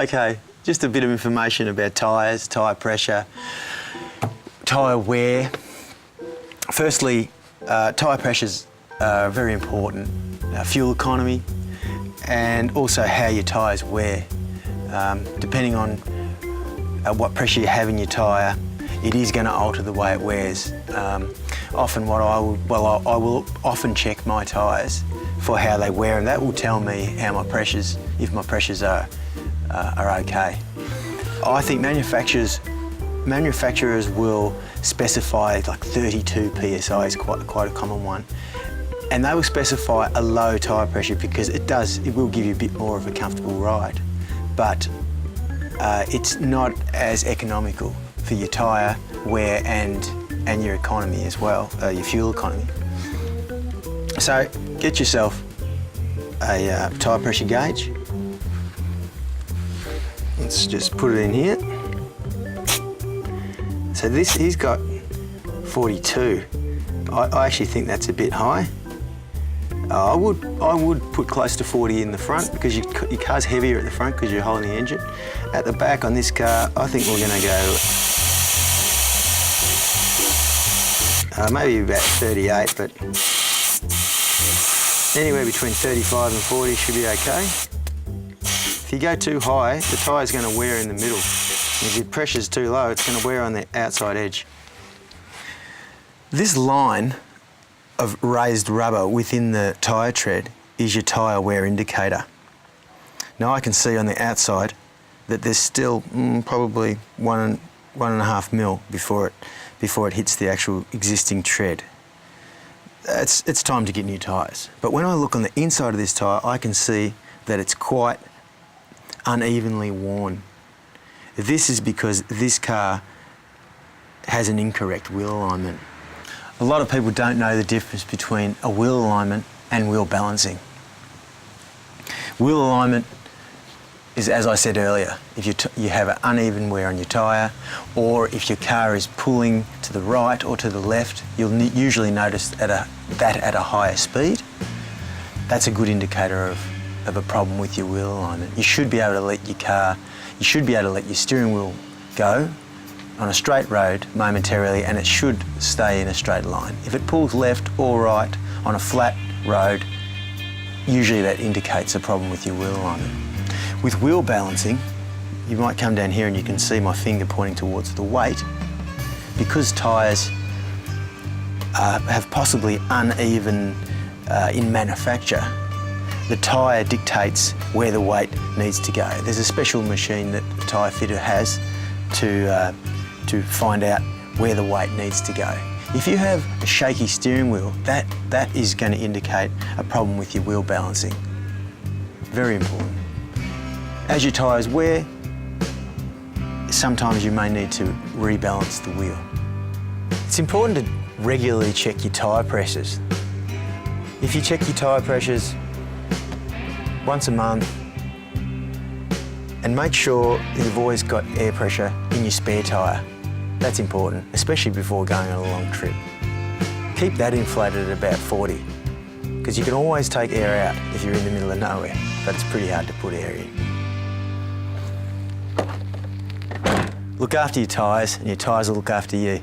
Okay, just a bit of information about tyres, tyre pressure, tyre wear. Firstly, tyre pressures are very important. Fuel economy and also how your tyres wear. Depending on what pressure you have in your tyre, it is going to alter the way it wears. Often I will often check my tyres for how they wear, and that will tell me how my pressures, if my pressures are okay. I think manufacturers will specify like 32 psi is quite a common one, and they will specify a low tyre pressure because it will give you a bit more of a comfortable ride, but it's not as economical for your tyre wear and your economy as well, your fuel economy. So get yourself a tyre pressure gauge. Let's just put it in here. So he's got 42. I actually think that's a bit high. I would put close to 40 in the front because your car's heavier at the front because you're holding the engine. At the back on this car, I think we're going to go maybe about 38, but anywhere between 35 and 40 should be okay. If you go too high, the tyre's going to wear in the middle. And if your pressure's too low, it's going to wear on the outside edge. This line of raised rubber within the tyre tread is your tyre wear indicator. Now I can see on the outside that there's still probably 1.5 mil before it hits the actual existing tread. It's time to get new tyres. But when I look on the inside of this tyre, I can see that it's quite unevenly worn. This is because this car has an incorrect wheel alignment. A lot of people don't know the difference between a wheel alignment and wheel balancing. Wheel alignment is, as I said earlier, if you have an uneven wear on your tyre, or if your car is pulling to the right or to the left, you'll usually notice that at a higher speed. That's a good indicator of a problem with your wheel alignment. You should be able to let your steering wheel go on a straight road momentarily, and it should stay in a straight line. If it pulls left or right on a flat road, usually that indicates a problem with your wheel alignment. With wheel balancing, you might come down here and you can see my finger pointing towards the weight. Because tyres have possibly uneven in manufacture, the tyre dictates where the weight needs to go. There's a special machine that the tyre fitter has to find out where the weight needs to go. If you have a shaky steering wheel, that is going to indicate a problem with your wheel balancing. Very important. As your tyres wear, sometimes you may need to rebalance the wheel. It's important to regularly check your tyre pressures. If you check your tyre pressures once a month, and make sure that you've always got air pressure in your spare tyre. That's important, especially before going on a long trip. Keep that inflated at about 40, because you can always take air out if you're in the middle of nowhere, but it's pretty hard to put air in. Look after your tyres, and your tyres will look after you.